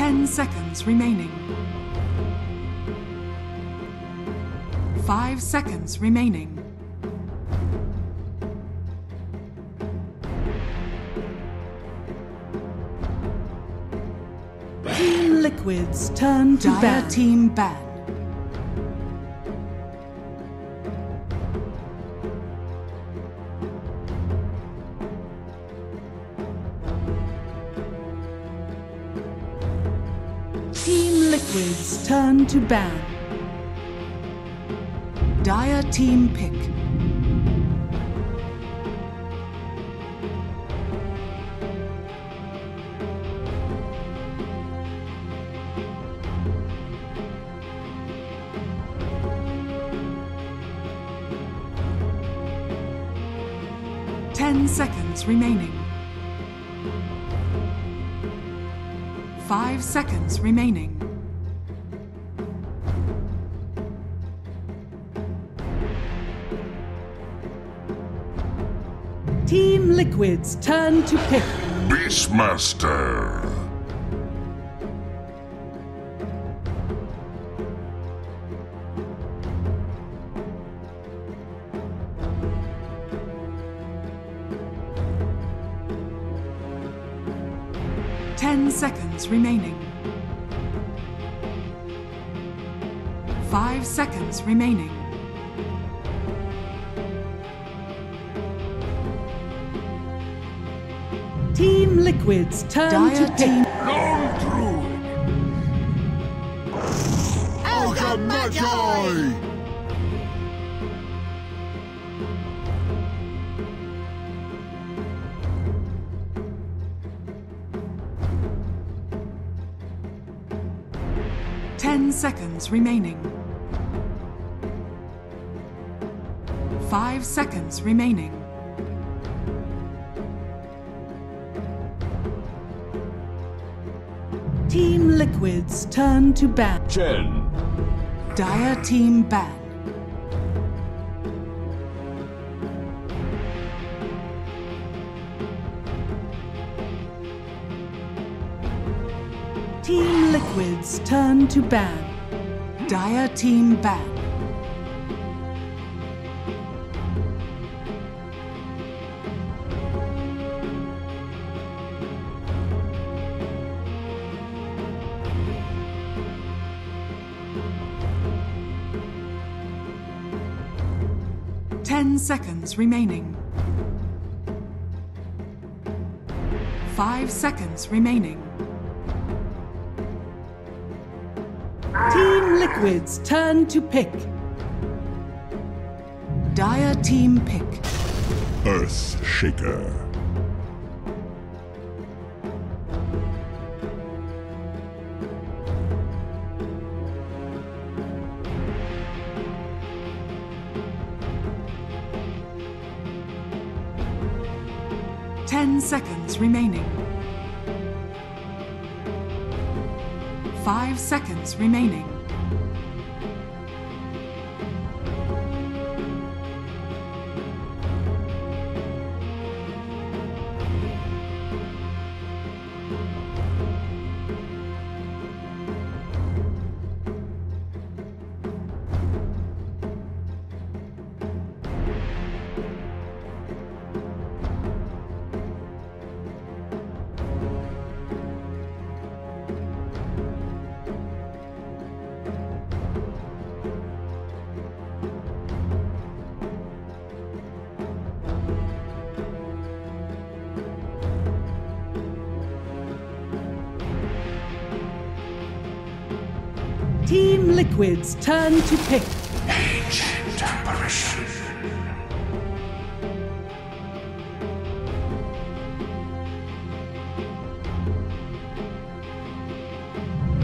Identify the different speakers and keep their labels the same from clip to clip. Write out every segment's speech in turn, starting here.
Speaker 1: 10 seconds remaining. 5 seconds remaining. Team Liquid's turn to ban. Team ban. Team Liquid's turn to ban. Dire team pick. Seconds remaining. 5 seconds remaining. Team Liquid's turn to pick.
Speaker 2: Beastmaster.
Speaker 1: 10 seconds remaining. 5 seconds remaining. Team Liquid's turn to pick.
Speaker 2: Long through. Ogre Magi!
Speaker 1: 10 seconds remaining. 5 seconds remaining. Team Liquid's turn to ban.
Speaker 2: 10.
Speaker 1: Dire team ban. Team Liquid's turn to ban. Dire team ban. Ten seconds remaining. 5 seconds remaining. Team Liquid's turn to pick. Dire team pick.
Speaker 2: Earth Shaker.
Speaker 1: 10 seconds remaining. 5 seconds remaining. Team Liquid's turn to pick.
Speaker 2: Ancient apparition.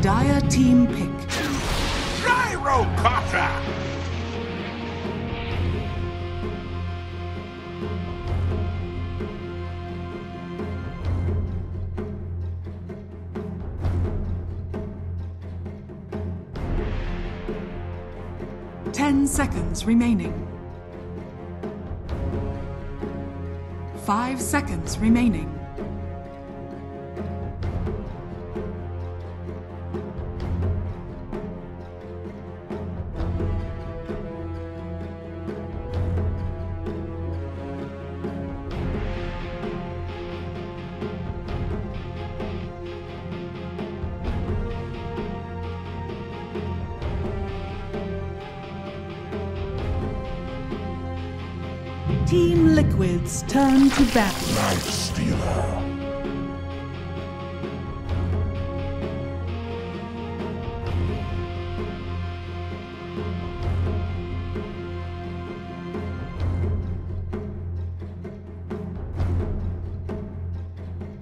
Speaker 1: Dire team pick.
Speaker 2: Gyrocotter!
Speaker 1: 10 seconds remaining. 5 seconds remaining. Team Liquid's turn to battle.
Speaker 2: Life Stealer.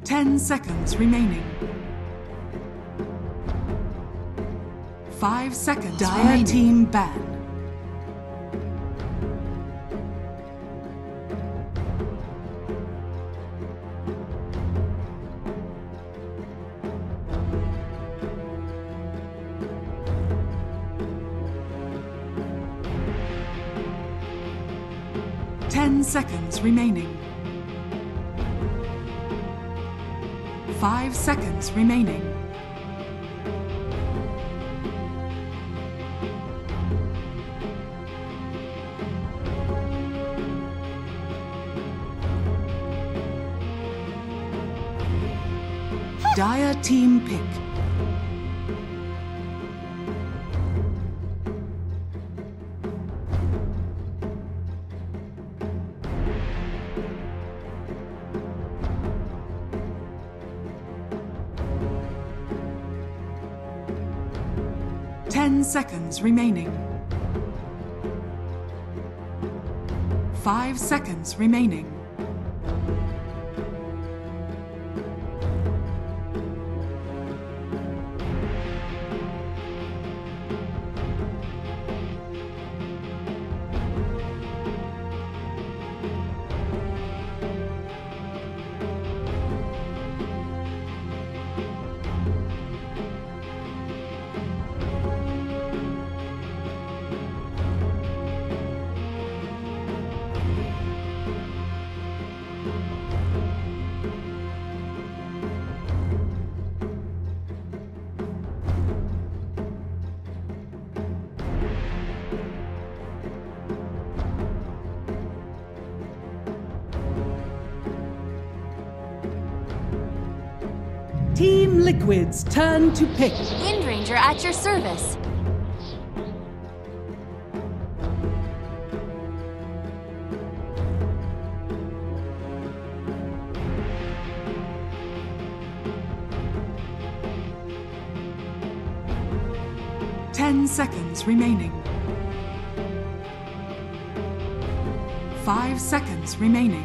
Speaker 1: 10 seconds remaining. 5 seconds. Dire team ban. Seconds remaining. 5 seconds remaining. Dire team pick. Seconds remaining. 5 seconds remaining. Team Liquid's turn to pick.
Speaker 3: Wind Ranger at your service. Seconds remaining. 5 seconds remaining.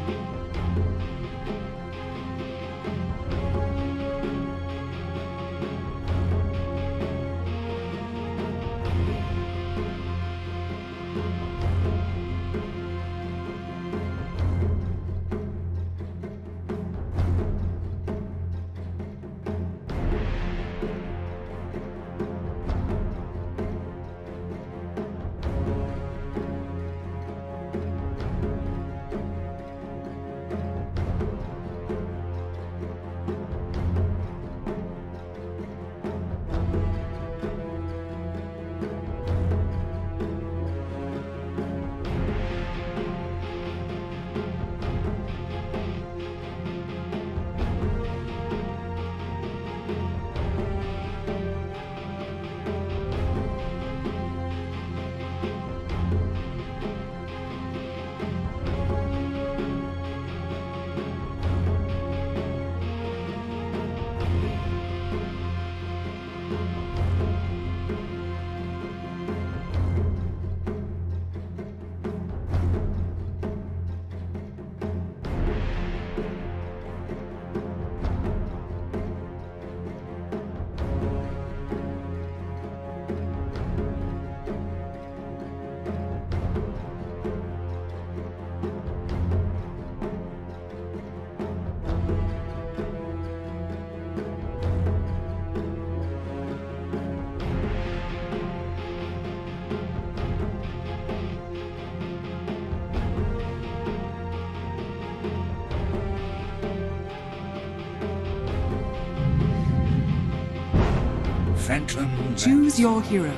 Speaker 3: Choose your hero.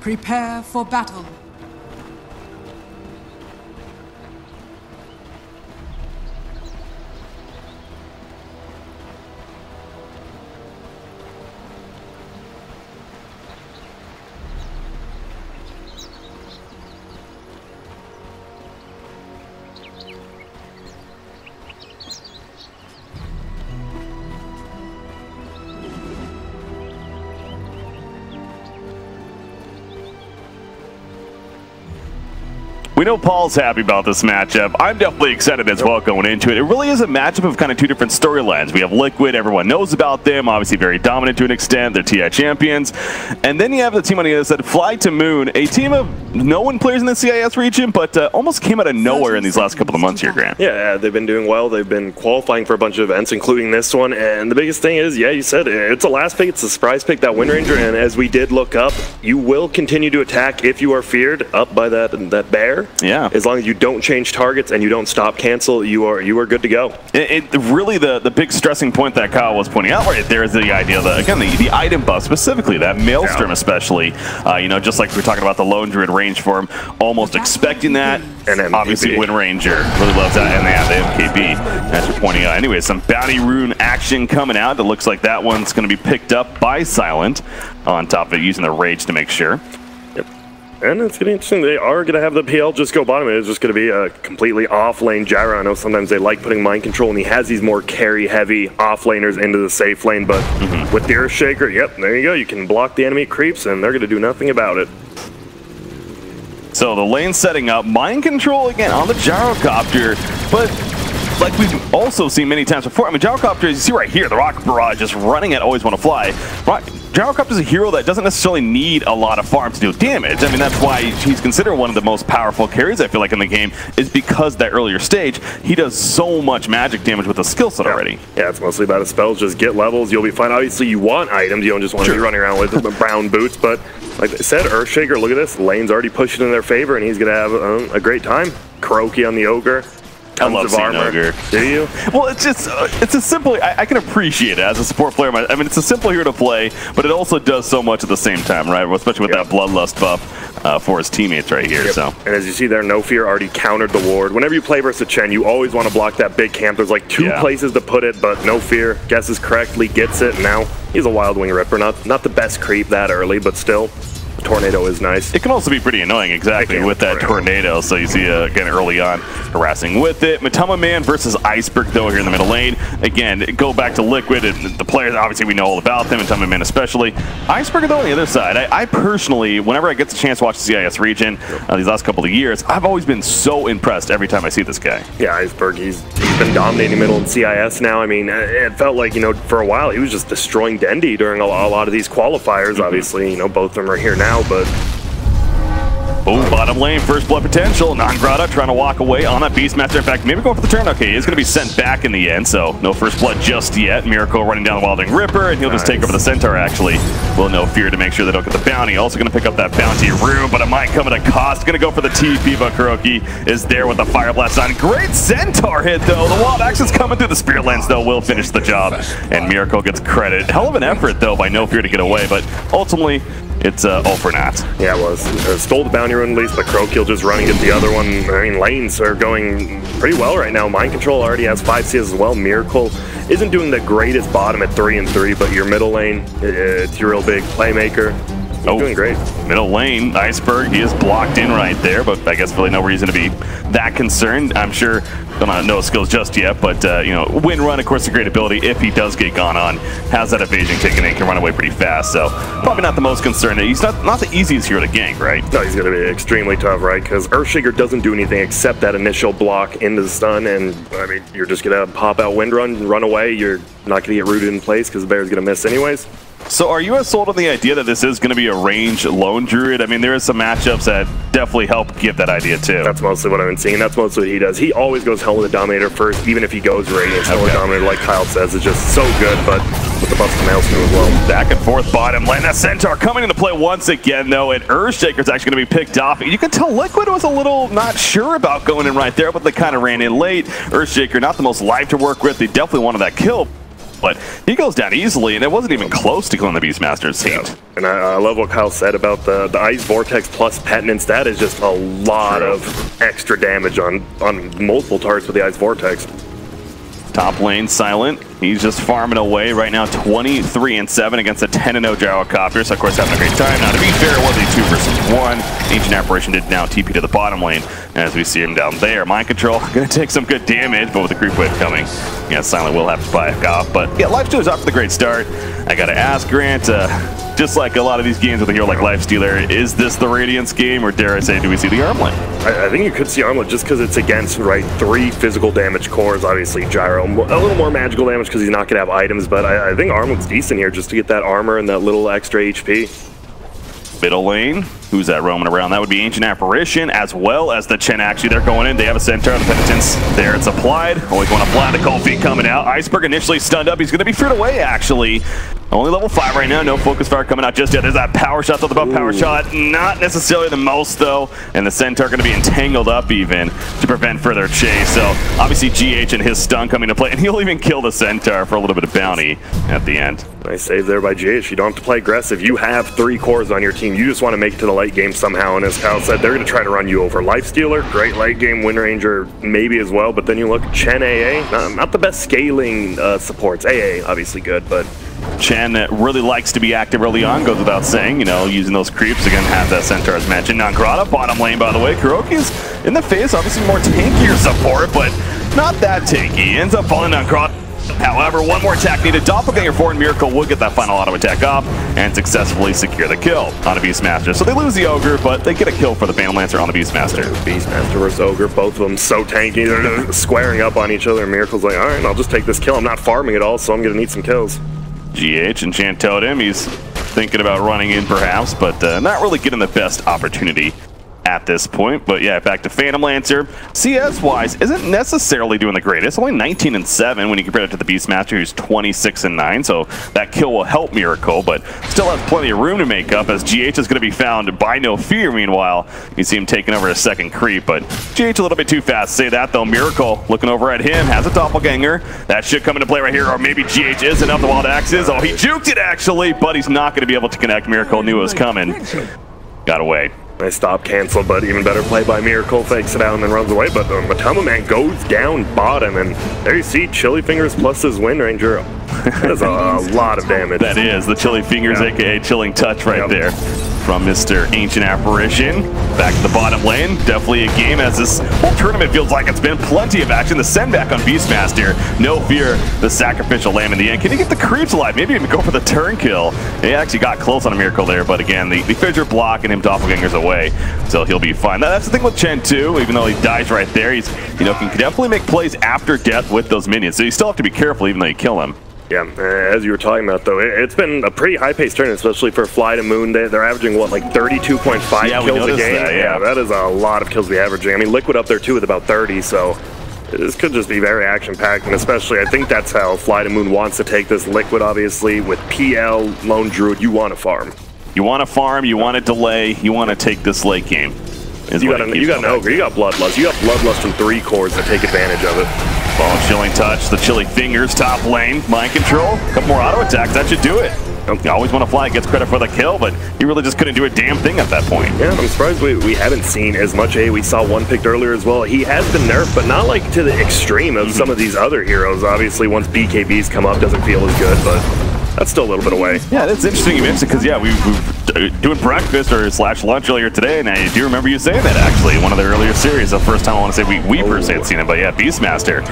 Speaker 1: Prepare for battle.
Speaker 4: We know Paul's happy about this matchup. I'm definitely excited as well going into it. It really is a matchup of kind of two different storylines. We have Liquid, everyone knows about them, obviously very dominant to an extent. They're TI champions. And then you have the team on the other side, FlyToMoon, a team of known players in the CIS region, but almost came out of nowhere in these last couple of months here, Grant.
Speaker 5: Yeah, they've been doing well. They've been qualifying for a bunch of events, including this one. And the biggest thing is, yeah, you said it, it's a last pick, it's a surprise pick, that Wind Ranger. And as we did look up, you will continue to attack if you are feared up by that bear.
Speaker 4: Yeah.
Speaker 5: As long as you don't change targets and you don't stop cancel, you are good to go.
Speaker 4: It really the big stressing point that Kyle was pointing out right there is the idea that, again, the item buff, specifically that Maelstrom especially, you know, just like we were talking about the Lone Druid range form, almost expecting that. And then obviously Wind Ranger really loves that, and they have the MKB, as you're pointing out. Anyway, some bounty rune action coming out. It looks like that one's going to be picked up by Silent on top of it, using the rage to make sure.
Speaker 5: And it's getting interesting. They are going to have the PL just go bottom. It is just going to be a completely off-lane gyro. I know sometimes they like putting mind control, and he has these more carry-heavy off-laners into the safe lane. But with the Earthshaker, yep, there you go. You can block the enemy creeps, and they're going to do nothing about it.
Speaker 4: So the lane setting up. Mind control again on the gyrocopter, but like we've also seen many times before. I mean, gyrocopter, as you see right here, the rocket barrage just running at always want to fly. Gyrocopter is a hero that doesn't necessarily need a lot of farm to do damage. I mean, that's why he's considered one of the most powerful carries, I feel like, in the game, is because that earlier stage, he does so much magic damage with the skill set already.
Speaker 5: Yeah, it's mostly about his spells. Just get levels, you'll be fine. Obviously, you want items. You don't just want to be running around with brown boots. But like I said, Earthshaker, look at this. Lane's already pushing in their favor, and he's going to have a great time. Kuroki on the Ogre.
Speaker 4: I love seeing Ogre.
Speaker 5: Do you?
Speaker 4: Well, it's just, it's a simple, I can appreciate it as a support player. I mean, it's a simple hero to play, but it also does so much at the same time, right? Especially with that Bloodlust buff for his teammates right here. So.
Speaker 5: And as you see there, No Fear already countered the ward. Whenever you play versus Chen, you always want to block that big camp. There's like two places to put it, but No Fear guesses correctly, gets it, and now he's a Wild Wing Ripper. Not the best creep that early, but still. Tornado is nice.
Speaker 4: It can also be pretty annoying, exactly, with that tornado. So you see, again, early on, harassing with it. Matama Man versus Iceberg, though, here in the middle lane. Again, go back to Liquid, and the players, obviously, we know all about them, Matama Man especially. Iceberg, though, on the other side, I personally, whenever I get the chance to watch the CIS region these last couple of years, I've always been so impressed every time I see this guy.
Speaker 5: Yeah, Iceberg, he's been dominating middle in CIS now. I mean, it felt like, you know, for a while, he was just destroying Dendi during a lot of these qualifiers. Obviously, you know, both of them are here now, but
Speaker 4: oh, bottom lane, first blood potential. Non-Grata trying to walk away on that Beastmaster. In fact, maybe going for the turn. Okay, he's going to be sent back in the end, so no first blood just yet. Miracle running down the Wilding Ripper, and he'll just take over the Centaur, actually. Will No Fear to make sure they don't get the bounty. Also going to pick up that bounty rune, but it might come at a cost. Going to go for the TP, but Kuroki is there with the Fire Blast on. Great Centaur hit, though. The Wild Axe's coming through the Spirit Lens, though, will finish the job, and Miracle gets credit. Hell of an effort, though, by No Fear to get away, but ultimately, it's all for naught.
Speaker 5: Yeah, it was. Stole the bounty rune at least, but Crowkill just running at the other one. I mean, lanes are going pretty well right now. Mind Control already has 5 CS as well. Miracle isn't doing the greatest bottom at 3 and 3, but your middle lane, it's your real big playmaker. He's doing great.
Speaker 4: Middle lane, Iceberg, he is blocked in right there, but I guess really no reason to be that concerned. I'm sure, don't know no skills just yet, but you know, Wind Run, of course, a great ability if he does get gone on. Has that evasion kicking in, can run away pretty fast, so probably not the most concerned. He's not the easiest hero to gank, right?
Speaker 5: No, he's going to be extremely tough, right? Because Earthshaker doesn't do anything except that initial block into the stun, and I mean, you're just going to pop out Wind Run and run away. You're not going to get rooted in place because the bear's going to miss anyways.
Speaker 4: So are you as sold on the idea that this is going to be a range lone druid? I mean, there is some matchups that definitely help give that idea too.
Speaker 5: That's mostly what I've been seeing. That's mostly what he does. He always goes Hell with the Dominator first, even if he goes Radiance. Hell with the Dominator, like Kyle says, is just so good, but with the buff to Maelstrom as well.
Speaker 4: Back and forth bottom lane. That Centaur coming into play once again, though, and Earthshaker's actually going to be picked off. You can tell Liquid was a little not sure about going in right there, but they kind of ran in late. Earthshaker, not the most live to work with. They definitely wanted that kill. but he goes down easily, and it wasn't even close to killing the Beastmaster, it seemed.
Speaker 5: Yeah. And I love what Kyle said about the Ice Vortex plus Penitence. That is just a lot of extra damage on multiple targets with the Ice Vortex.
Speaker 4: Top lane, Silent. He's just farming away right now, 23-7 against a 10-0 Gyrocopter. So, of course, having a great time. Now, to be fair, it was a 2 versus 1. Ancient Apparition did now TP to the bottom lane, as we see him down there. Mind Control, going to take some good damage, but with the creep wave coming, yeah, Silent will have to back off. But, yeah, Lifestealer's off to the great start. I got to ask, Grant, just like a lot of these games with a hero like Lifestealer, is this the Radiance game, or dare I say, do we see the Armlet?
Speaker 5: I think you could see Armlet just because it's against, right, 3 physical damage cores, obviously Gyro. A little more magical damage because he's not going to have items, but I think Armlet's decent here just to get that armor and that little extra HP.
Speaker 4: Middle lane, who's that roaming around? That would be Ancient Apparition, as well as the Chen. Actually, they're going in. They have a Centaur, the Penitence. There, it's applied. Always want to blind the Cold Feet coming out. Iceberg initially stunned up. He's going to be feared away, actually. Only level 5 right now. No Focus Fire coming out just yet. There's that Power Shot. Thought about Power Shot. Not necessarily the most, though. And the Centaur going to be entangled up even to prevent further chase. So, obviously, GH and his stun coming to play. And he'll even kill the Centaur for a little bit of bounty at the end.
Speaker 5: Nice save there by GH. You don't have to play aggressive. You have 3 cores on your team. You just want to make it to the late game somehow. And as Kyle said, they're going to try to run you over. Lifestealer, great late game. Wind Ranger, maybe as well. But then you look at Chen AA. Not the best scaling supports. AA, obviously good, but
Speaker 4: Chen really likes to be active early on, goes without saying, you know, using those creeps. Again, has that Centaur as mentioned. Nangrata, bottom lane, by the way. Kuroki's in the face, obviously more tankier support, but not that tanky. Ends up falling Nangrata. However, one more attack needed. Doppelganger 4 and Miracle would get that final auto attack off and successfully secure the kill on a Beastmaster. So they lose the Ogre, but they get a kill for the Phantom Lancer on the Beastmaster.
Speaker 5: Beastmaster versus Ogre, both of them so tanky. They're squaring up on each other. Miracle's like, all right, I'll just take this kill. I'm not farming at all, so I'm going to need some kills.
Speaker 4: GH Enchant Totem, he's thinking about running in perhaps, but not really getting the best opportunity at this point. But yeah, back to Phantom Lancer. CS-wise, isn't necessarily doing the greatest. Only 19-7 when you compare it to the Beastmaster, who's 26-9. So that kill will help Miracle, but still has plenty of room to make up, as GH is going to be found by No Fear. Meanwhile, you see him taking over a second creep, but GH a little bit too fast to say that, though. Miracle looking over at him, has a Doppelganger. That should come into play right here, or maybe GH isn't up. The Wild Axes. Oh, he juked it, actually, but he's not going to be able to connect. Miracle knew it was coming. Got away.
Speaker 5: Nice stop cancel, but even better play by Miracle. Fakes it out and then runs away, but the Matama Man goes down bottom, and there you see Chili Fingers plus his Wind Ranger. That is a lot of damage.
Speaker 4: That is the Chili Fingers, aka Chilling Touch right there from Mr. Ancient Apparition. Back to the bottom lane. Definitely a game, as this whole tournament feels like it's been plenty of action. The send back on Beastmaster. No Fear, the sacrificial lamb in the end. Can he get the creeps alive? Maybe even go for the turn kill. He actually got close on a Miracle there, but again, the Fissure block and him Doppelgangers away, so he'll be fine. That's the thing with Chen too. Even though he dies right there, he's, you know, can definitely make plays after death with those minions. So you still have to be careful even though you kill him.
Speaker 5: Yeah, as you were talking about, though, it's been a pretty high-paced tournament, especially for FlyToMoon. They're averaging, what, like 32.5 kills a game? Yeah, that is a lot of kills to be averaging. I mean, Liquid up there, too, with about 30, so this could just be very action-packed, and especially, I think that's how FlyToMoon wants to take this. Liquid, obviously, with PL, Lone Druid, you want to farm.
Speaker 4: You want to farm, you want to delay, you want to take this late game.
Speaker 5: You got an Ogre, you got Bloodlust. You got Bloodlust from 3 cores that take advantage of it.
Speaker 4: Ball Chilling Touch, the Chili Fingers, top lane, Mind Control, a couple more auto attacks, that should do it. You always want to fly, gets credit for the kill, but he really just couldn't do a damn thing at that point.
Speaker 5: Yeah, I'm surprised we haven't seen as much. We saw one picked earlier as well. He has been nerfed, but not like to the extreme of some of these other heroes. Obviously, once BKBs come up, doesn't feel as good, but that's still a little bit away.
Speaker 4: Yeah, that's interesting you mentioned, because yeah, we were doing breakfast or / lunch earlier today, and I do remember you saying that actually in one of the earlier series. The first time I want to say we per se had seen it, but yeah, Beastmaster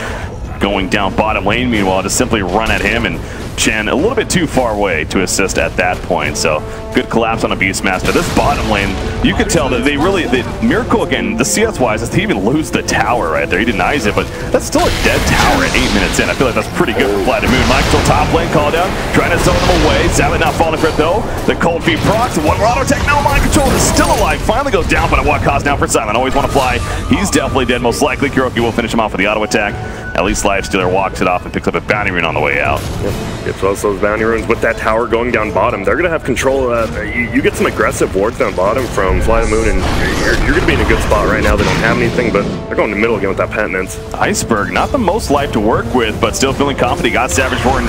Speaker 4: going down bottom lane. Meanwhile, just simply run at him, and Chen a little bit too far away to assist at that point. So good collapse on a Beastmaster. This bottom lane, you could tell that they really, Miracle again, the CS wise, is to even lose the tower right there. He denies it, but that's still a dead tower at 8 minutes in. I feel like that's pretty good for FlyToMoon. Mike still top lane, call down, trying to zone him away. Sadly not falling for it though. The Cold Feet procs, one more auto attack. Now Mind Control is still alive. Finally goes down, but at what cost now for Silent? Always want to fly. He's definitely dead, most likely. Kuroki will finish him off with the auto attack. At least Lifestealer walks it off and picks up a bounty rune on the way out.
Speaker 5: Yep. Gets also those bounty runes with that tower going down bottom. They're going to have control of that. You get some aggressive wards down bottom from FlyToMoon, and you're going to be in a good spot right now. They don't have anything, but they're going to the middle again with that penitence.
Speaker 4: Iceberg, not the most life to work with, but still feeling confident. He got Savage Roar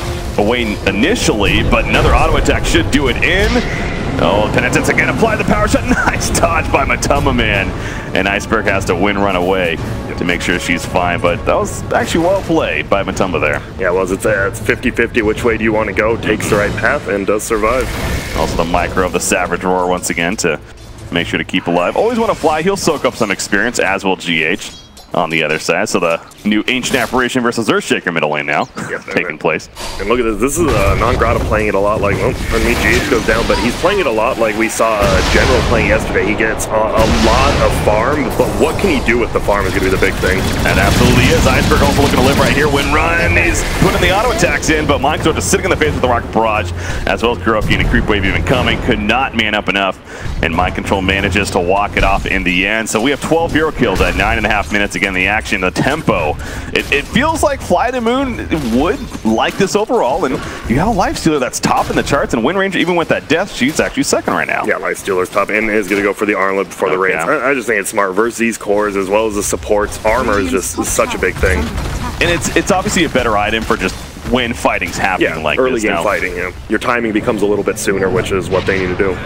Speaker 4: away initially, but another auto attack should do it in. Oh, penitence again, apply the power shot. Nice dodge by FlyToMoon. And Iceberg has to run away to make sure she's fine, but that was actually well played by FlyToMoon there.
Speaker 5: Yeah, well, it's 50-50 which way do you want to go, takes the right path, and does survive.
Speaker 4: Also the micro of the Savage Roar once again to make sure to keep alive. Always want to fly, he'll soak up some experience, as will GH on the other side. So the new Ancient Apparition versus Earthshaker middle lane now taking place.
Speaker 5: And look at this. This is Non-Grata playing it a lot like, well, I mean, GH goes down, but he's playing it a lot like we saw General playing yesterday. He gets a lot of farm, but what can he do with the farm is going to be the big thing.
Speaker 4: And absolutely is. Iceberg also looking to live right here. Windrun, he's putting the auto attacks in, but Mind Control just sitting in the face with the Rocket Barrage, as well as Kuroki and a creep wave even coming. Could not man up enough, and Mind Control manages to walk it off in the end. So we have 12 hero kills at 9.5 minutes. Again, the action, the tempo. It feels like FlyToMoon would like this overall, and you have a Lifestealer that's top in the charts, and Wind Ranger, even with that death, she's actually second right now.
Speaker 5: Yeah, Lifestealer's top, and is going to go for the armlet before the raids. I just think it's smart versus these cores as well as the supports. Armor is just such a big thing.
Speaker 4: And it's obviously a better item for just when fighting's happening like
Speaker 5: early
Speaker 4: this
Speaker 5: game
Speaker 4: now.
Speaker 5: Fighting. Your timing becomes a little bit sooner, which is what they need to do.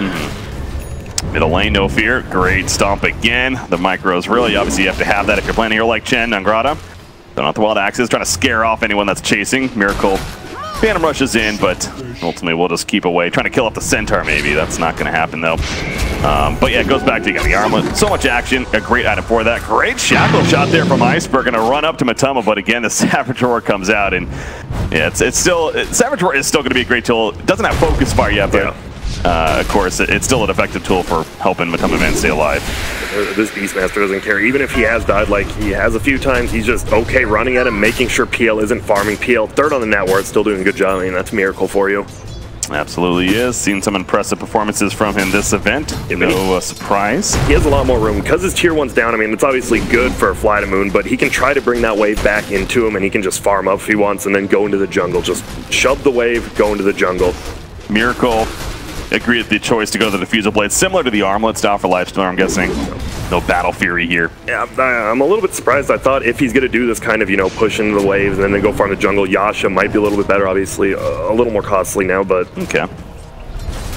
Speaker 4: Middle lane, no fear. Great stomp again. The micros, really, obviously you have to have that if you're playing a hero like Chen, Non-Grata. Don't have the wild axes, trying to scare off anyone that's chasing. Miracle Phantom rushes in, but ultimately we'll just keep away. Trying to kill off the Centaur maybe. That's not going to happen though. But yeah, it goes back to the armlet. So much action. A great item for that. Great shackle shot there from Iceberg. Going to run up to FlyToMoon, but again, the Savage Roar comes out. And yeah, it's still... Savage Roar is still going to be a great tool. It doesn't have focus fire yet, but... of course, it's still an effective tool for helping FlyToMoon stay alive.
Speaker 5: This Beastmaster doesn't care. Even if he has died like he has a few times, he's just okay running at him, making sure PL isn't farming. PL third on the net worth, still doing a good job. I mean, that's a miracle for you.
Speaker 4: Absolutely is. Seen some impressive performances from him this event. No surprise.
Speaker 5: He has a lot more room. Because his tier 1's down, I mean, it's obviously good for FlyToMoon, but he can try to bring that wave back into him, and he can just farm up if he wants and then go into the jungle. Just shove the wave, go into the jungle.
Speaker 4: Miracle agree with the choice to go to the Diffusal Blade, similar to the armlet style for Lifestealer, I'm guessing. No Battle Fury here.
Speaker 5: Yeah, I'm a little bit surprised. I thought if he's going to do this kind of, push into the waves and then go farm the jungle, Yasha might be a little bit better, obviously. A little more costly now, but...
Speaker 4: Okay.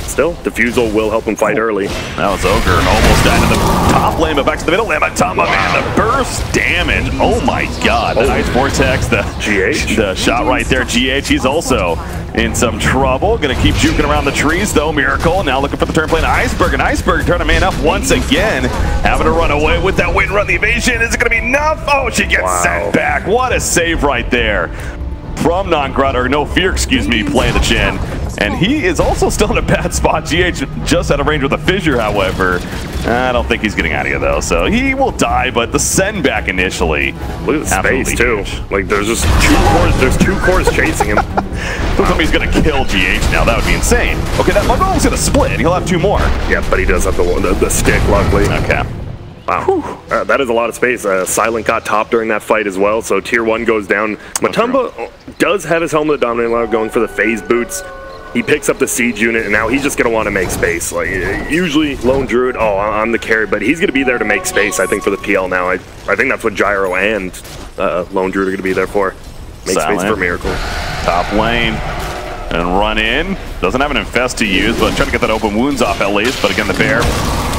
Speaker 5: Still, Diffusal will help him fight early.
Speaker 4: That was Ogre, almost died to the top lane, but back to the middle lane. FlyToMoon, man, the burst damage. Oh my god, the Ice Vortex, the
Speaker 5: GH.
Speaker 4: The shot right there. GH, he's also in some trouble. Gonna keep juking around the trees though. Miracle, now looking for the turn plane. Iceberg, and Iceberg trying to man up once again. Having to run away with that wind run. The evasion, is it gonna be enough? Oh, she gets sent back. What a save right there from Non-Grata, or No Fear, excuse me, playing the Chen. And he is also still in a bad spot. GH just out of range with a fissure, however. I don't think he's getting out of here, though. So he will die, but the send back initially.
Speaker 5: Look at the space, too. Like, there's just two cores chasing him.
Speaker 4: Somebody's going to kill GH now. That would be insane. Okay, that Mugwell's going to split. He'll have two more.
Speaker 5: Yeah, but he does have the stick, luckily.
Speaker 4: Okay.
Speaker 5: Wow. That is a lot of space. Silent got top during that fight as well, so tier 1 goes down. FlyToMoon does have his Helmet of Dominating Lava going for the phase boots. He picks up the siege unit, and now he's just going to want to make space. Like, usually, Lone Druid, I'm the carry, but he's going to be there to make space, I think, for the PL now. I think that's what Gyro and Lone Druid are going to be there for. Make space for Miracle.
Speaker 4: Top lane. And run in. Doesn't have an Infest to use, but trying to get that open wounds off at least. But again, the Bear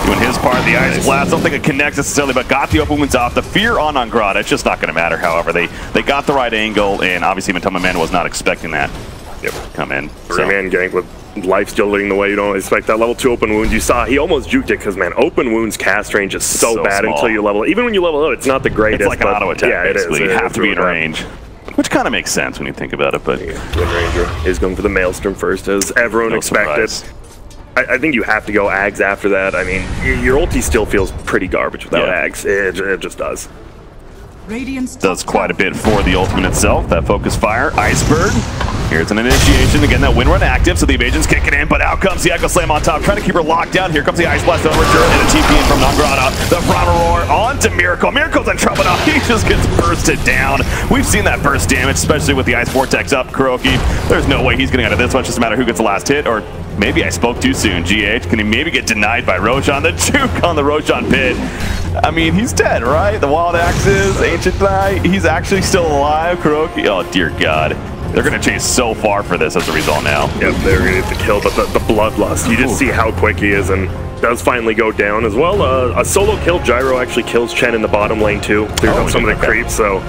Speaker 4: doing his part. The Ice Blast, don't think it connects necessarily, but got the open wounds off. The fear on Non-Grata, it's just not going to matter, however. They got the right angle, and obviously FlyToMoon was not expecting that. Come in.
Speaker 5: 3-man gank with life still leading the way. You don't expect that level 2 open wounds. You saw he almost juked it because, man, open wounds cast range is so bad
Speaker 4: small.
Speaker 5: Until you level it. Even when you level it, it's not the greatest.
Speaker 4: It's like an auto attack,
Speaker 5: yeah,
Speaker 4: basically.
Speaker 5: It is.
Speaker 4: You have to be in range. Which kind of makes sense when you think about it, but...
Speaker 5: Wind Ranger is going for the Maelstrom first, as everyone expected. I think you have to go Ags after that. I mean, your ulti still feels pretty garbage without Ags. It just does.
Speaker 4: Does quite a bit for the ultimate itself. That focus fire. Iceberg Here's an initiation. Again, that wind run active, so the evasion's kicking in, but out comes the Echo Slam on top, trying to keep her locked down. Here comes the Ice Blast Overture and a TP in from Nangrata. The Brahma Roar onto Miracle. Miracle's in trouble now. He just gets bursted down. We've seen that burst damage, especially with the Ice Vortex up. Kuroki, there's no way he's getting out of this one. It's just a matter of who gets the last hit, or maybe I spoke too soon. GH, can he maybe get denied by Roshan? The juke on the Roshan pit. I mean, he's dead, right? The Wild Axes, Ancient Knight, he's actually still alive. Kuroki, oh dear God. They're going to chase so far for this as a result now. Yep, they're going to get the kill, but the bloodlust, you just see how quick he is, and does finally go down as well. A solo kill, Gyro actually kills Chen in the bottom lane too. Clears up some of the creeps, so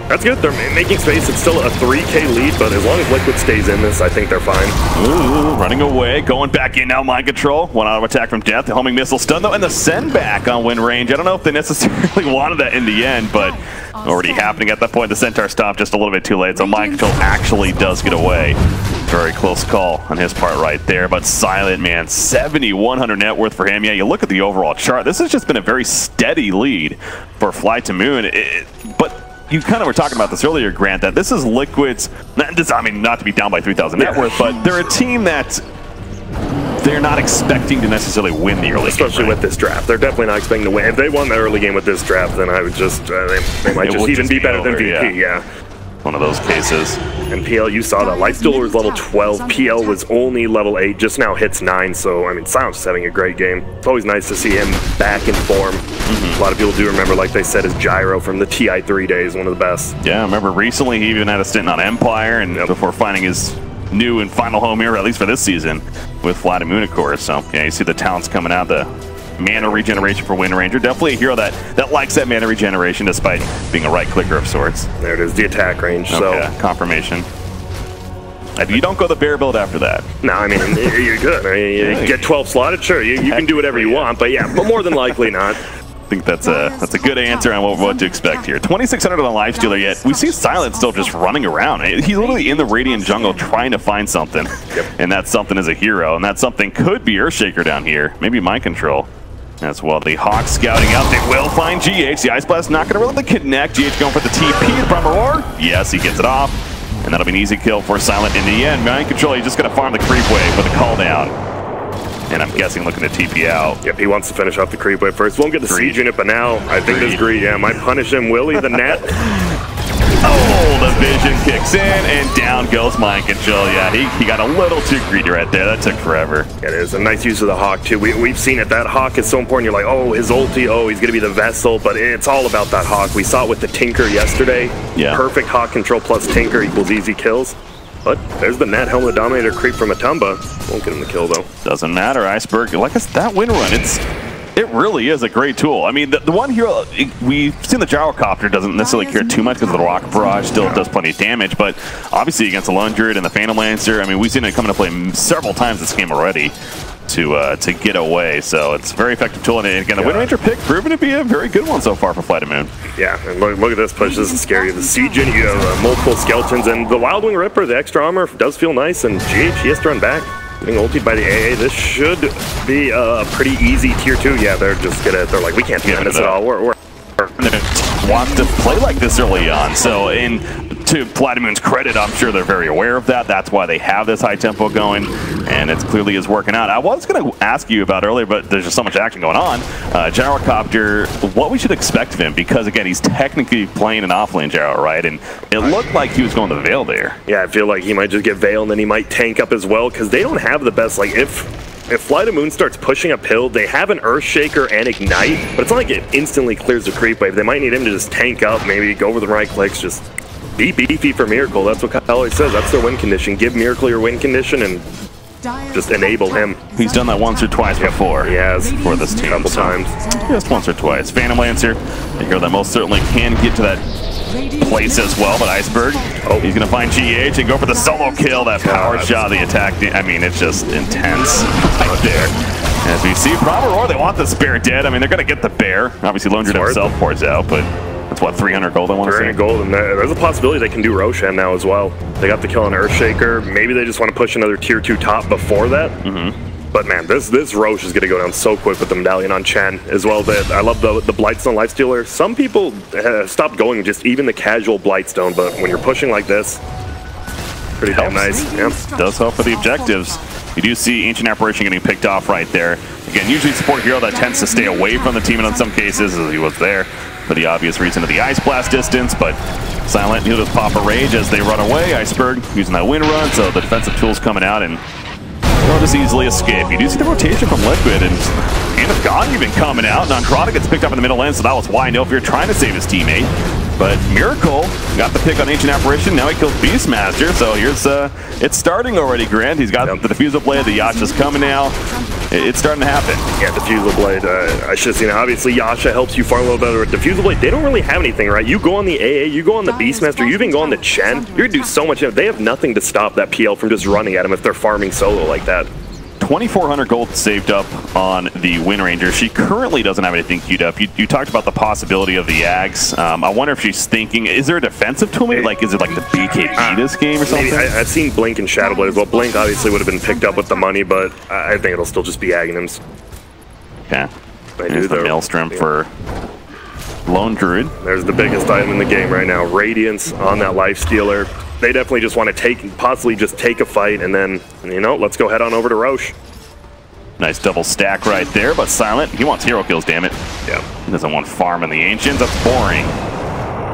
Speaker 4: that's good. They're making space. It's still a 3K lead, but as long as Liquid stays in this, I think they're fine. Ooh, running away, going back in now, mind control. One auto attack from Death, the homing missile stun though, and the send back on wind range. I don't know if they necessarily wanted that in the end, but already happening at that point. The Centaur stopped just a little bit too late, so mind control actually does get away. Very close call on his part right there, but Silent, man, 7,100 net worth for him. Yeah, you look at the overall chart, this has just been a very steady lead for FlyToMoon, but you kind of were talking about this earlier, Grant, that this is Liquid's, I mean, not to be down by 3,000 net worth, but they're a team that they're not expecting to necessarily win the early game. Especially with this draft. They're definitely not expecting to win. If they won the early game with this draft, then I would just, they might just even be better than VP, yeah. One of those cases. And PL, you saw that. Lifestealer was level 12. PL was only level 8, just now hits 9. So, I mean, Silence is having a great game. It's always nice to see him back in form. A lot of people do remember, like they said, his Gyro from the TI3 days, one of the best. Yeah, I remember recently he even had a stint on Empire, and before finding his new and final home here, at least for this season, with FlyToMoon, of course. So, yeah, you see the talents coming out, the mana regeneration for Wind Ranger. Definitely a hero that likes that mana regeneration despite being a right clicker of sorts. There it is, the attack range. Okay, so confirmation. And you don't go the bear build after that. No, I mean, you're good. I mean, you get 12 slotted, sure, you can do whatever you want, but yeah, but more than likely not. I think that's a good answer on what to expect here. 2,600 on the Lifestealer, yet we see Silent still just running around. He's literally in the Radiant jungle trying to find something, and that something is a hero, and that something could be Earthshaker down here, maybe Mind Control. As well, the Hawks scouting out. They will find GH. The Ice Blast not going to really connect. GH going for the TP. The Brahma Roar. Yes, he gets it off. And that'll be an easy kill for Silent in the end. Mind Control, he's just going to farm the creep wave with a call down. And I'm guessing looking to TP out. Yep, he wants to finish off the creep wave first. Won't get the siege unit, but now I think this greed, yeah, might punish him. Will he? The net. Oh, the vision kicks in, and down goes Mind Control. Yeah, he got a little too greedy right there. That took forever. It is a nice use of the Hawk, too. We've seen it. That Hawk is so important. You're like, oh, his ulti, oh, he's going to be the Vessel, but it's all about that Hawk. We saw it with the Tinker yesterday. Yeah. Perfect Hawk control plus Tinker equals easy kills. But there's the net Helmet Dominator creep from Atumba. Won't get him the kill, though. Doesn't matter. Iceberg, like us, that wind run, it really is a great tool. I mean, the one hero, we've seen the Gyrocopter doesn't necessarily care too much because the Rock Barrage still does plenty of damage, but obviously against the Lone Druid and the Phantom Lancer, I mean, we've seen it come into play several times this game already to get away, so it's a very effective tool. And again, the Wind Ranger pick proven to be a very good one so far for FlyToMoon. Yeah, and look at this push. This is scary. The Siege Unit, you have multiple skeletons, and the Wild Wing Ripper, the extra armor does feel nice, and GH, he has to run back. Being ultied by the AA, this should be a pretty easy tier 2. Yeah, they're like, we can't defend this at all. We're wants to play like this early on. So to FlyToMoon's credit, I'm sure they're very aware of that. That's why they have this high tempo going, and it clearly is working out. I was going to ask you about earlier, but there's just so much action going on. Gyrocopter, what we should expect of him, because again, he's technically playing an offlane Gyro, right? And it looked like he was going to Veil there. Yeah, I feel like he might just get Veil, and then he might tank up as well, because they don't have the best, like, if FlyToMoon starts pushing uphill, they have an Earthshaker and Ignite, but it's not like it instantly clears the creep wave. They might need him to just tank up, maybe go over the right clicks, just be beefy for Miracle. That's what Kyle always says. That's their win condition. Give Miracle your win condition and just enable him. He's done that once or twice before. He has. For this team. A couple times. Just once or twice. Phantom Lancer, a hero that most certainly can get to that place as well, but Iceberg, he's going to find GH and go for the solo kill. That power shot, the attack, I mean, it's just intense right there. As we see, Brahma Roar, they want the Spirit dead. I mean, they're going to get the bear. Obviously, Lone Druid himself pours out, but that's what, 300 gold I want to say? 300 gold, and there's a possibility they can do Roshan now as well. They got the kill on Earthshaker. Maybe they just want to push another tier 2 top before that. But man, this Roche is going to go down so quick with the Medallion on Chen as well. I love the Blightstone Lifestealer. Some people stopped going just even the casual Blightstone, but when you're pushing like this,
Speaker 5: Pretty damn nice. Yep.
Speaker 4: Does help for the objectives. You do see Ancient Apparition getting picked off right there. Again, usually support hero that tends to stay away from the team, and in some cases, as he was there for the obvious reason of the Ice Blast distance, but Silent, he'll just pop a Rage as they run away. Iceberg using that wind run, so the defensive tools coming out, and they'll just easily escape. You do see the rotation from Liquid, and Hand of God even coming out. Nangrada gets picked up in the middle lane, so that was wide open. If you're trying to save his teammate. But Miracle got the pick on Ancient Apparition. Now he kills Beastmaster. So here's it's starting already, Grant. He's got the Diffusal Blade. The Yasha's coming now. It's starting to happen. Yeah, Diffusal Blade. I should have seen it. Obviously, Yasha helps you farm a little better with Diffusal Blade. They don't really have anything, right? You go on the AA, you go on the Beastmaster, you even go on the Chen. You're going to do so much. They have nothing to stop that PL from just running at him if they're farming solo like that. 2,400 gold saved up on the Wind Ranger. She currently doesn't have anything queued up. You talked about the possibility of the Ags. I wonder if she's thinking, is there a defensive tool maybe? Like, is it like the BKB this game or something? Maybe. I've seen Blink and Shadowblade as well. Blink obviously would have been picked up with the money, but I think it'll still just be Aghanims. Okay. There's the Maelstrom for Lone Druid. There's the biggest item in the game right now. Radiance on that Lifestealer. They definitely just want to possibly just take a fight, and then, you know, let's go head on over to Roche. Nice double stack right there, but Silent, he wants hero kills, damn it. Yeah. He doesn't want farm in the Ancients, that's boring.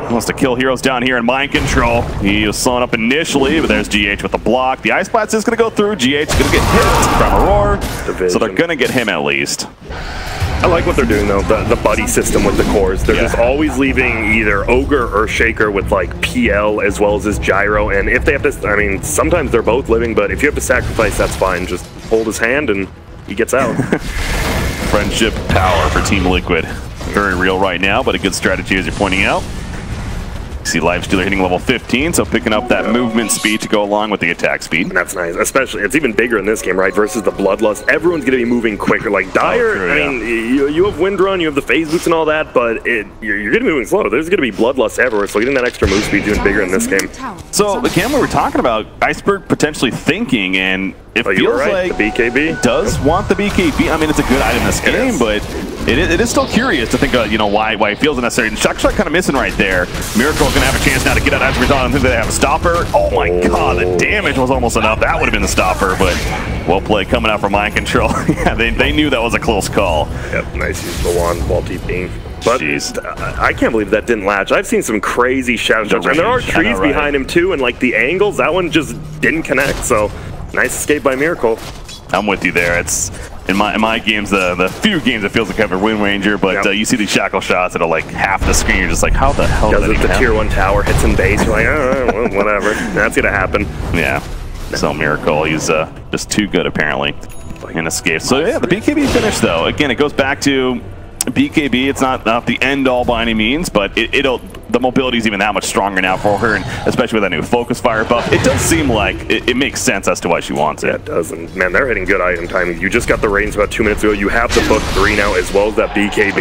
Speaker 4: He wants to kill heroes down here in Mind Control. He was slowing up initially, but there's GH with the block. The Ice Blast is going to go through. GH is going to get hit from Aurora, so they're going to get him at least. I like what they're doing though, the buddy system with the cores. They're just always leaving either Ogre or Shaker with like PL as well as his Gyro, and if they have to, I mean, sometimes they're both living, but if you have to sacrifice, that's fine. Just hold his hand and he gets out. Friendship power for Team Liquid. Very real right now, but a good strategy as you're pointing out. See Lifestealer hitting level 15, so picking up that movement speed to go along with the attack speed. And that's nice, especially, it's even bigger in this game, right, versus the Bloodlust. Everyone's going to be moving quicker. Like Dire, true, I mean, you have Wind Run, you have the phase boots and all that, but you're going to be moving slow. There's going to be Bloodlust everywhere, so getting that extra move speed is even bigger in this game. So, again, we were talking about Iceberg potentially thinking, and it feels like the BKB does want the BKB. I mean, it's a good item in this game, but it is still curious to think of, you know, why it feels unnecessary. And Shock kind of missing right there. Miracle's going to have a chance now to get out as a result. I don't think they have a stopper. Oh my god, the damage was almost enough. That would have been the stopper, but well played coming out from Mind Control. Yeah, they knew that was a close call. Yep, nice use the wand while TPing. But I can't believe that didn't latch. I've seen some crazy shadow jumps, and there are trees behind him too, and like the angles, that one just didn't connect. So nice escape by Miracle. I'm with you there. It's in my games, the few games it feels like I have a Wind Ranger, but you see these shackle shots that are like half the screen. You're just like, how the hell did that even happen? Tier 1 tower hits in base. You're like, well, whatever. That's gonna happen. Yeah. So Miracle, he's just too good apparently in escape. So yeah, the BKB finish though. Again, it goes back to BKB. It's not the end all by any means, but the mobility is even that much stronger now for her, and especially with that new focus fire buff, it does seem like it makes sense as to why she wants it. Yeah, it does, and man, they're hitting good item timing. You just got the Radiance about 2 minutes ago. You have the book 3 now, as well as that BKB.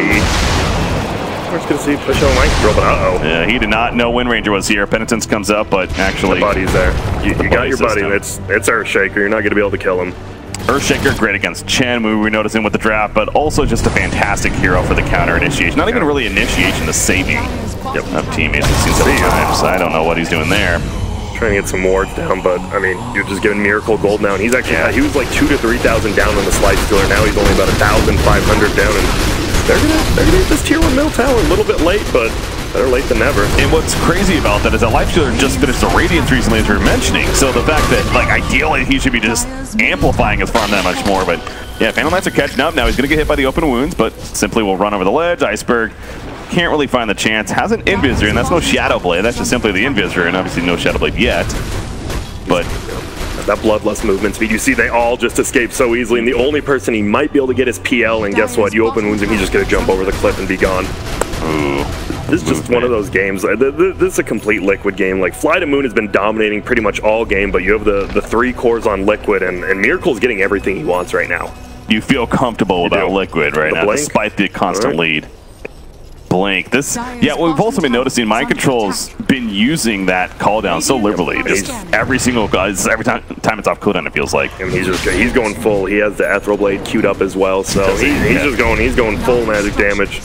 Speaker 4: We're just gonna see push on Mind Control, but yeah, he did not know Wind Ranger was here. Penitence comes up, but actually the buddy's there. You got your buddy. It's Earthshaker. You're not gonna be able to kill him. Earthshaker, great against Chen, we were noticing with the draft, but also just a fantastic hero for the counter initiation. Not even really initiation, the saving of teammates. It seems sometimes. I don't know what he's doing there. Trying to get some wards down, but I mean, you're just giving Miracle gold now, and he's actually he was like 2,000 to 3,000 down on the Lifestealer. Now he's only about 1,500 down, and they're gonna get this tier 1 middle tower a little bit late, but better late than never. And what's crazy about that is that Lifestealer just finished the Radiance recently, as we were mentioning. So the fact that, like, ideally he should be just amplifying his farm that much more. But yeah, Phantom Knights are catching up now. He's going to get hit by the open wounds, but simply will run over the ledge. Iceberg can't really find the chance. Has an Invisor, and that's no Shadowblade. That's just simply the Invisor, and obviously no Shadowblade yet. But that Bloodlust movement speed, you see they all just escape so easily, and the only person he might be able to get is PL, and guess what? You open wounds and he's just going to jump over the cliff and be gone. Ooh. This is just one of those games. This is a complete Liquid game. Like, FlyToMoon has been dominating pretty much all game, but you have the 3 cores on Liquid, and Miracle's getting everything he wants right now. You feel comfortable about Liquid right now, despite the constant lead. Blink. We've also been noticing Mind Control's been using that cooldown so liberally. Just every single guy, every time it's off cooldown, it feels like. And he's going full. He has the Ethereal Blade queued up as well, so he's going full magic damage.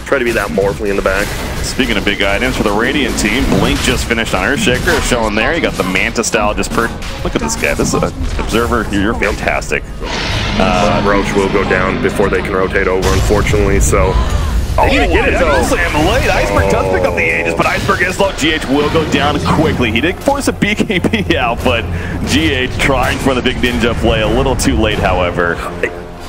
Speaker 4: Try to be that Morphly in the back. Speaking of big items for the Radiant team, Blink just finished on Earthshaker, showing there. You got the Manta style just Look at this guy. This is Observer. You're fantastic.
Speaker 5: Roach will go down before they can rotate over, unfortunately, so...
Speaker 4: They need to get it, though. Late. Iceberg does pick up the Aegis, but Iceberg is low. GH will go down quickly. He did force a BKB out, but GH trying for the big ninja play a little too late, however.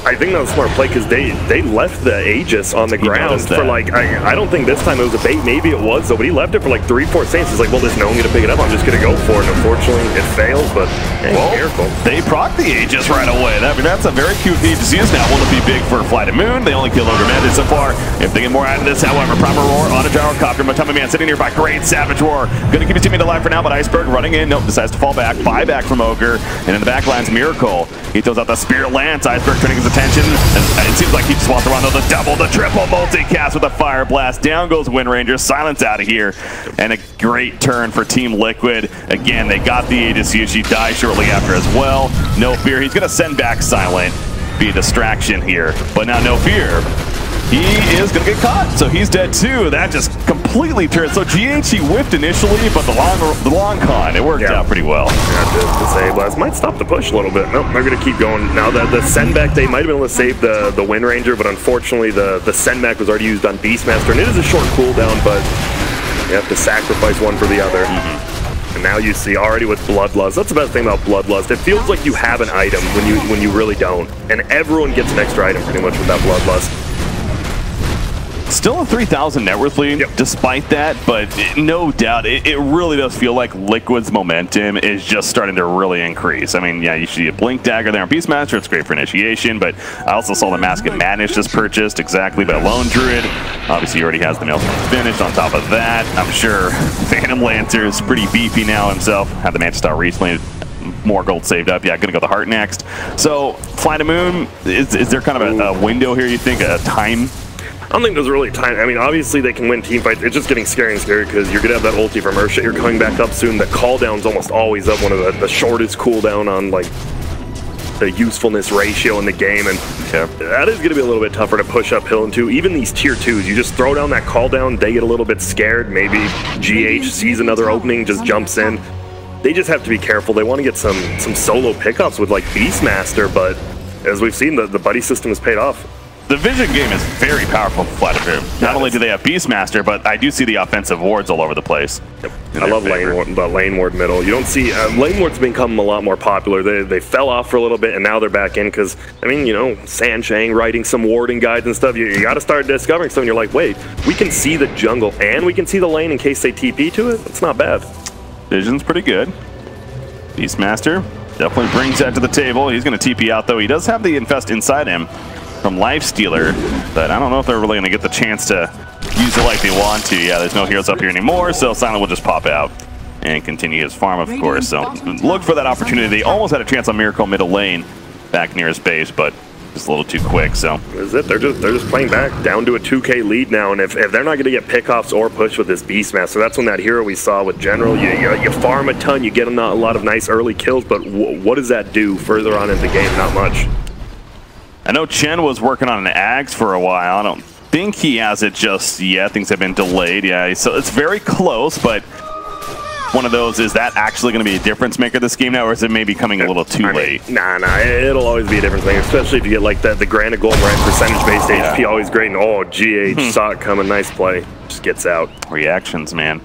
Speaker 5: I think that was a smart play because they left the Aegis on the ground for like, I don't think this time it was a bait, maybe it was though, but he left it for like 3-4 seconds. He's like, well, there's no one going to pick it up, I'm just going to go for it. And unfortunately, it fails, but careful.
Speaker 4: They proc the Aegis right away. That's a very cute Aegis use now. Will it be big for FlyToMoon? They only kill Ogre Bandit so far. If they get more out of this, however, proper roar on a gyrocopter. Matama Man sitting nearby. Great Savage Roar. Going to keep his teammate alive for now, but Iceberg running in. Nope, decides to fall back. Buyback from Ogre. And in the back line's Miracle. He throws out the Spirit Lance. Iceberg turning his attention. And it seems like he just wants to run the double, the triple multicast with a Fire Blast. Down goes Wind Ranger. Silence out of here. And a great turn for Team Liquid. Again, they got the Aegis use. She dies shortly after as well. No fear. He's going to send back Silent. Be a distraction here. But now no fear. He is going to get caught, so he's dead too. That just completely turned. So GH, he whiffed initially, but the long con, it worked out pretty well.
Speaker 5: Yeah, the save blast might stop the push a little bit. Nope, they're going to keep going. Now the send back, they might have been able to save the Wind Ranger, but unfortunately the send back was already used on Beastmaster, and it is a short cooldown, but you have to sacrifice one for the other. And now you see already with Bloodlust. That's the best thing about Bloodlust. It feels like you have an item when you really don't, and everyone gets an extra item pretty much with that Bloodlust.
Speaker 4: Still a 3,000 net worth lead, despite that, but no doubt, it really does feel like Liquid's momentum is just starting to really increase. I mean, yeah, you see a Blink Dagger there on Beastmaster, it's great for initiation, but I also saw the Mask of Madness just purchased exactly by Lone Druid. Obviously, he already has the Maelstrom finished. On top of that, I'm sure Phantom Lancer is pretty beefy now himself. Had the Manta Star recently. More gold saved up. Yeah, gonna go the Heart next. So, FlyToMoon, is there kind of a window here, you think, a time?
Speaker 5: I don't think there's really time. I mean, obviously they can win team fights. It's just getting scary and scary because you're going to have that ulti from Ursha. You're coming back up soon. The cooldown's almost always up. One of the shortest cooldown on, like, the usefulness ratio in the game. And that is going to be a little bit tougher to push uphill into. Even these tier 2s, you just throw down that cooldown, they get a little bit scared. Maybe GH sees another opening, just jumps in. They just have to be careful. They want to get some solo pickups with, like, Beastmaster, but as we've seen, the buddy system has paid off.
Speaker 4: The vision game is very powerful for FlyToMoon. Not only do they have Beastmaster, but I do see the offensive wards all over the place.
Speaker 5: I love the lane ward middle. You don't see lane ward's become a lot more popular. They fell off for a little bit, and now they're back in because, I mean, you know, Sanshang writing some warding guides and stuff. You got to start discovering stuff, and you're like, wait, we can see the jungle, and we can see the lane in case they TP to it? That's not bad.
Speaker 4: Vision's pretty good. Beastmaster definitely brings that to the table. He's going to TP out, though. He does have the Infest inside him from Lifestealer, but I don't know if they're really going to get the chance to use it like they want to. Yeah, there's no heroes up here anymore, so Silent will just pop out and continue his farm, of course. So look for that opportunity. They almost had a chance on Miracle middle lane back near his base, but just a little too quick. So
Speaker 5: that's it. They're just playing back down to a 2K lead now, and if they're not going to get pickoffs or push with this Beastmaster, that's when that hero we saw with General, you farm a ton, you get a lot of nice early kills, but what does that do further on in the game? Not much.
Speaker 4: I know Chen was working on an Axe for a while. I don't think he has it just yet. Things have been delayed. Yeah, so it's very close, but one of those, is that actually going to be a difference maker this game now, or is it maybe coming a little too late?
Speaker 5: Nah, it'll always be a difference maker, especially if you get like the Granite Golem right, percentage-based HP, always great, and oh, GH saw it coming, nice play, just gets out.
Speaker 4: Reactions, man.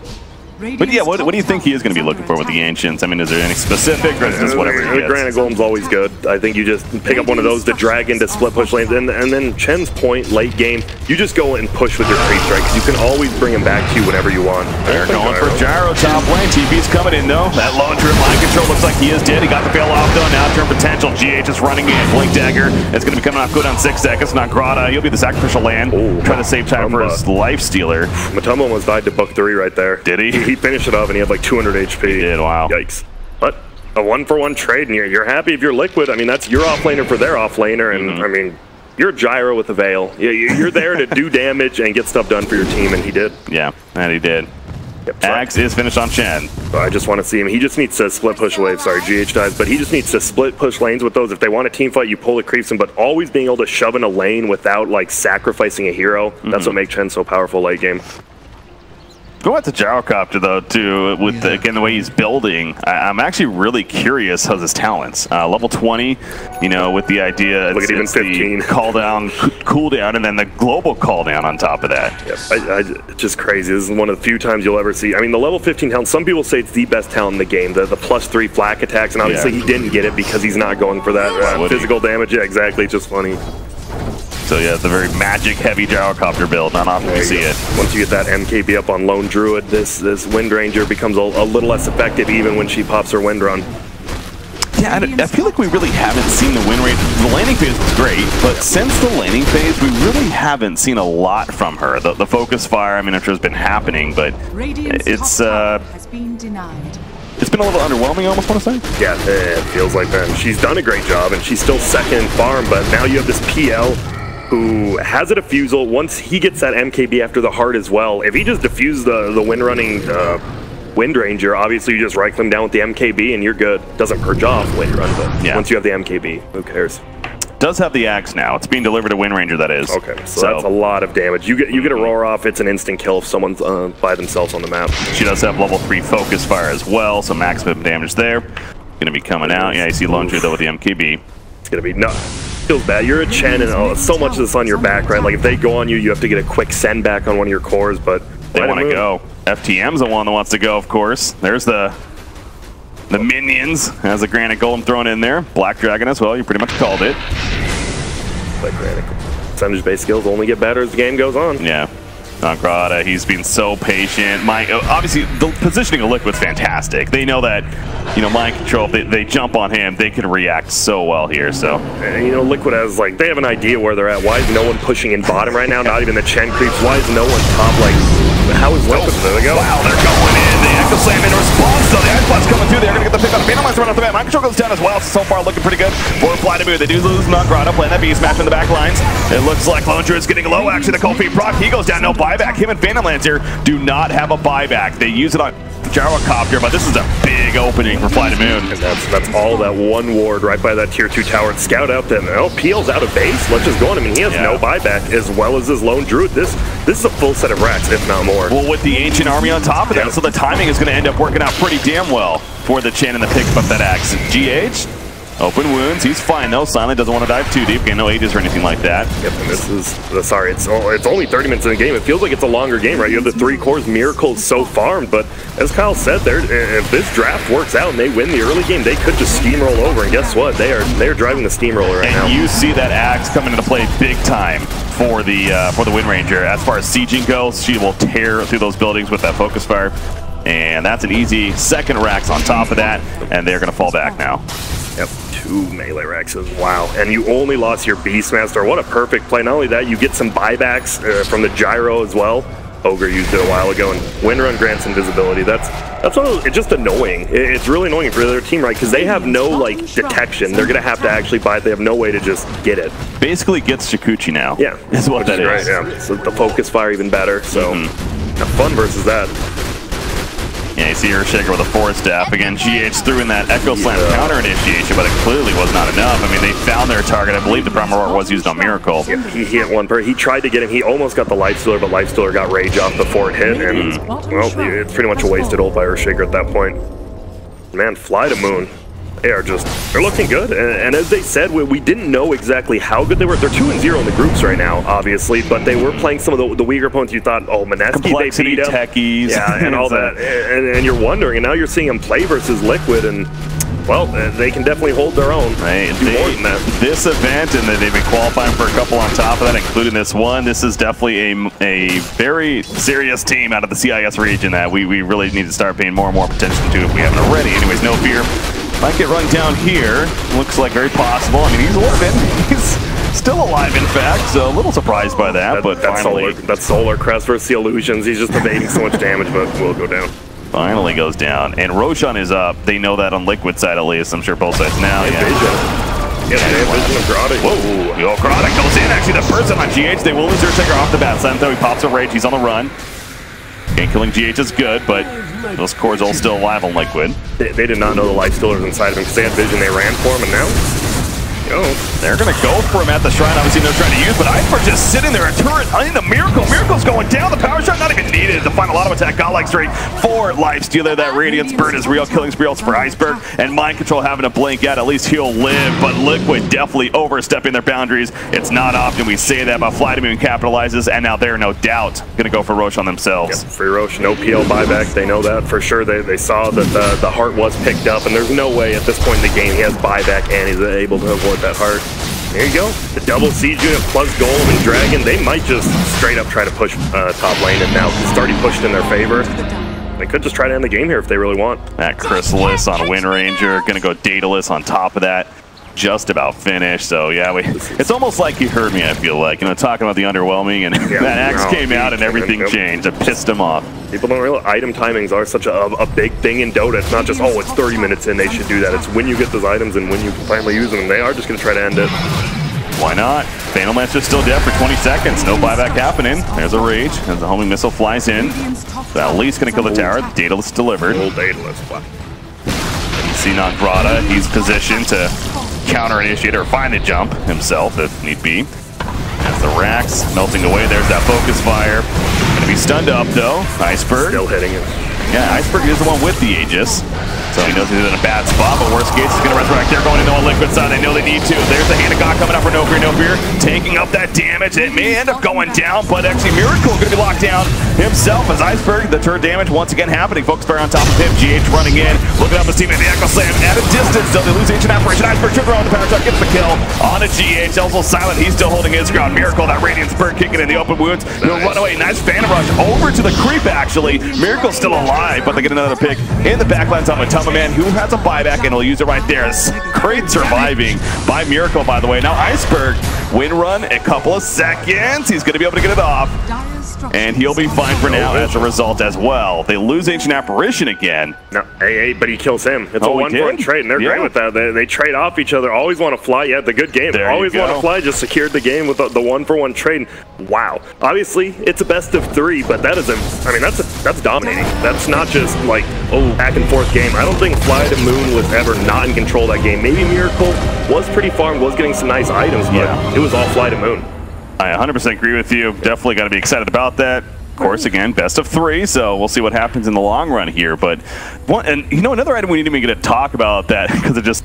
Speaker 4: But yeah, what do you think he is going to be looking for with the Ancients? I mean, is there any specific, or is it just whatever he gets?
Speaker 5: Granite Golem's always good. I think you just pick up one of those to drag into split push lanes, and then Chen's point, late game, you just go and push with your creep strike, because you can always bring him back to you whenever you want.
Speaker 4: They're going for Gyro top lane. TP's coming in, though. That Lone Druid mind control looks like he is dead. He got the fail off, though. Now turn potential. GH is running in. Blink Dagger. It's going to be coming off good on 6 seconds. Not Grata. He'll be the sacrificial land. Trying to save time for his Lifestealer.
Speaker 5: Matama almost died to Book 3 right there.
Speaker 4: Did he?
Speaker 5: He finished it off, and he had like 200 HP.
Speaker 4: He did, wow.
Speaker 5: Yikes. But a 1-for-1 trade, and you're happy if you're Liquid. I mean, that's your offlaner for their offlaner, and I mean, you're a Gyro with a Veil. You're there to do damage and get stuff done for your team, and he did.
Speaker 4: Yeah, and he did. Axe is finished on Chen.
Speaker 5: So I just want to see him. He just needs to split push waves. Sorry, GH dies, but he just needs to split push lanes with those. If they want a team fight, you pull the creeps in, but always being able to shove in a lane without like sacrificing a hero. That's what makes Chen so powerful late game.
Speaker 4: Going back to Gyrocopter, though, too, with, again, the way he's building, I'm actually really curious how's his talents. Level 20, you know, with the idea,
Speaker 5: look at even 15.
Speaker 4: Call down, cooldown, and then the global call down on top of that.
Speaker 5: Yep. It's just crazy. This is one of the few times you'll ever see. I mean, the level 15 talent, some people say it's the best talent in the game, the +3 flak attacks, and obviously he didn't get it because he's not going for that physical damage. Yeah, exactly. It's just funny.
Speaker 4: So yeah, it's a very magic-heavy Gyrocopter build. Not often you see it.
Speaker 5: Once you get that MKB up on Lone Druid, this Wind Ranger becomes a little less effective even when she pops her Wind Run.
Speaker 4: Yeah, I feel like we really haven't seen the Wind Ranger. The landing phase was great, but since the landing phase, we really haven't seen a lot from her. The focus fire, I mean, I'm sure has been happening, but it's
Speaker 1: has been denied.
Speaker 4: It's been a little underwhelming, I almost want to say.
Speaker 5: Yeah, it feels like that. She's done a great job, and she's still second in farm, but now you have this PL who has a defusal. Once he gets that MKB after the heart as well, if he just diffused the wind running Wind Ranger, obviously you just right click him down with the MKB and you're good. Doesn't purge off Wind Run, but once you have the MKB, who cares?
Speaker 4: Does have the axe now. It's being delivered to Wind Ranger, that is.
Speaker 5: Okay, so that's a lot of damage. You get a roar off, it's an instant kill if someone's by themselves on the map.
Speaker 4: She does have level 3 focus fire as well, so maximum damage there. Gonna be coming out. Yeah, you see Lone Druid though with the MKB.
Speaker 5: It's gonna be feels bad. You're a Chen and so much of this on your back, right? Like if they go on you, you have to get a quick send back on one of your cores, but
Speaker 4: they want to go. FTM's the one that wants to go, of course. There's the minions. Has a Granite Golem thrown in there. Black Dragon as well. You pretty much called it.
Speaker 5: Like Granite percentage-based skills only get better as the game goes on.
Speaker 4: Yeah. Grada, he's been so patient. Obviously, the positioning of Liquid's fantastic. They know that, you know, mind control, if they jump on him, they can react so well here, so.
Speaker 5: And, you know, Liquid has, like, they have an idea where they're at. Why is no one pushing in bottom right now? Not even the Chen creeps. Why is no one top, like, how is Liquid? There they go.
Speaker 4: Wow, they're going in. The Echo Slam in response, though. The Ice Blast coming through. They're going to get the pick on Phantomline's run off the bat. Mind control goes down as well. So far, looking pretty good for FlyToMoon. They do lose Grada, playing that Beast Match in the back lines. It looks like Lone Druid's getting low, actually. The cold feet proc. He goes down, no buyback. Him and Phantomlancer do not have a buyback. They use it on Gyrocopter, but this is a big opening for FlyToMoon.
Speaker 5: And that's all that one ward right by that tier 2 tower. Scout out then. Oh, Peel's out of base. Let's just go on him. And he has no buyback as well as his Lone Druid. This is a full set of racks, if not more.
Speaker 4: Well, with the Ancient Army on top of that, so the timing is going to end up working out pretty damn well for the Chen and the pick up that axe. GH, open wounds. He's fine though. Silent doesn't want to dive too deep. Again, no ages or anything like that.
Speaker 5: Yep, and this is, sorry, it's only 30 minutes in the game. It feels like it's a longer game, right? You have the 3 cores, Miracles so farmed, but as Kyle said, if this draft works out and they win the early game, they could just steamroll over. And guess what? They are driving the steamroller right now.
Speaker 4: And you see that axe coming into play big time for the Wind Ranger. As far as sieging goes, she will tear through those buildings with that focus fire. And that's an easy second racks on top of that, and they're going to fall back now.
Speaker 5: Yep, 2 melee racks. Wow, and you only lost your Beastmaster. What a perfect play. Not only that, you get some buybacks from the gyro as well. Ogre used it a while ago, and Windrun grants invisibility. That's one of those, it's just annoying. It's really annoying for their team, right? Because they have no, like, detection. They're going to have to actually buy it. They have no way to just get it.
Speaker 4: Basically gets Shikuchi now.
Speaker 5: Yeah.
Speaker 4: Is what that is.
Speaker 5: Right, yeah. So the focus fire even better, so have fun versus that.
Speaker 4: Yeah, you see her shaker with a force staff. Again, GH threw in that Echo Slam counter initiation, but it clearly was not enough. I mean, they found their target. I believe the Primal Roar was used on Miracle.
Speaker 5: Yeah, he hit one per. He tried to get him. He almost got the Lifestealer, but Lifestealer got Rage off before it hit, and well, it's pretty much a wasted ult by Earthshaker at that point. Man, FlyToMoon. They're looking good, and as they said, we didn't know exactly how good they were. They're 2-0 in the groups right now, obviously, but they were playing some of the weaker opponents. You thought, oh, Mineski, they beat him.
Speaker 4: Techies.
Speaker 5: Yeah, and all that, and you're wondering, and now you're seeing them play versus Liquid, and well, they can definitely hold their own.
Speaker 4: Right,
Speaker 5: do more than that.
Speaker 4: This event, and they've been qualifying for a couple on top of that, including this one. This is definitely a very serious team out of the CIS region that we really need to start paying more and more attention to if we haven't already. Anyways, no fear. Might get run down here. Looks like very possible. I mean, he's living. He's still alive, in fact, so a little surprised by that, but finally.
Speaker 5: That's Solar Crest versus the Illusions. He's just evading so much damage, but will go down.
Speaker 4: Finally goes down. And Roshan is up. They know that on Liquid side, at least. I'm sure both sides now.
Speaker 5: Yeah, they have vision of Grada.
Speaker 4: Whoa, yo, Grada goes in. Actually, the person on GH, they will lose their trigger off the bat. Though he pops a Rage. He's on the run. And killing GH is good, but those cores all still alive on Liquid.
Speaker 5: They did not know the Lifestealer was inside of him because they had vision. They ran for him, and now go.
Speaker 4: They're going to go for him at the shrine. Obviously, they're trying to use, but Iceberg just sitting there. A turret in the Miracle. Miracle's going down. The power shot not even needed. The final auto attack got like straight for lifestealer. That Radiance Burn is real. Killing spree for Iceberg. And Mind Control having to blink out. At least he'll live. But Liquid definitely overstepping their boundaries. It's not often we say that, but FlyToMoon capitalizes, and now they're no doubt going to go for Roshan themselves.
Speaker 5: Yep, free Rosh, no PL buyback. They know that for sure. They saw that the heart was picked up, and there's no way at this point in the game he has buyback and he's able to avoid that heart. There you go. The double siege unit plus Golem and Dragon. They might just straight up try to push top lane, and now it's already pushed in their favor. They could just try to end the game here if they really want.
Speaker 4: That Chrysalis on Wind Ranger, gonna go Daedalus on top of that. Just about finished. So yeah, it's almost like you heard me, I feel like. You know, talking about the underwhelming, and
Speaker 5: yeah,
Speaker 4: that axe came out and everything changed. It pissed him off.
Speaker 5: People don't realize item timings are such a big thing in Dota. It's not just, oh, it's 30 minutes in, they should do that. It's when you get those items and when you finally use them, and they are just gonna try to end it.
Speaker 4: Why not? Phantom Lancer's still dead for 20 seconds. No buyback happening. There's a rage as the homing missile flies in. So at least gonna kill the tower. The Daedalus delivered.
Speaker 5: Old Daedalus. Wow.
Speaker 4: See Nongrata, he's positioned to counter-initiate or find the jump himself if need be. As the racks melting away, there's that focus fire. Gonna be stunned up though. Iceberg.
Speaker 5: Still hitting it.
Speaker 4: Yeah, Iceberg is the one with the Aegis. So he knows he's in a bad spot, but worst case, he's going to resurrect. They're going into a Liquid side. They know they need to. There's the Hand of God coming up for No Fear, No Fear. Taking up that damage. It may end up going down, but actually Miracle going to be locked down himself as Iceberg. The turret damage once again happening. Focus fire on top of him. GH running in. Looking up his teammate. The Echo Slam at a distance. Though they lose Ancient Apparition. Iceberg turns around the power shot. Gets the kill on a GH. Also silent. He's still holding his ground. Miracle, that Radiance Burn kicking in the open wounds. He'll run away. Nice Phantom Rush over to the creep actually. Miracle's still alive, but they get another pick in the backlines on Matama Man, who has a buyback and he'll use it right there. Great surviving by Miracle, by the way. Now Iceberg, win run, a couple of seconds. He's going to be able to get it off, and he'll be fine for now as a result as well. They lose Ancient Apparition again.
Speaker 5: No, but he kills him. It's a 1-for-1 trade, and they're great with that. They trade off each other. Always want to fly. Yeah, the good game.
Speaker 4: There
Speaker 5: always want to fly. Just secured the game with the 1-for-1 trade. Wow. Obviously, it's a best of 3, but that is that's dominating. That's not just like back and forth game. I don't think FlyToMoon was ever not in control of that game. Maybe Miracle was pretty farmed, was getting some nice items, but it was all FlyToMoon.
Speaker 4: I 100% agree with you. Definitely got to be excited about that. Of course, again, best of 3, so we'll see what happens in the long run here. But another item we need to get to talk about that because it just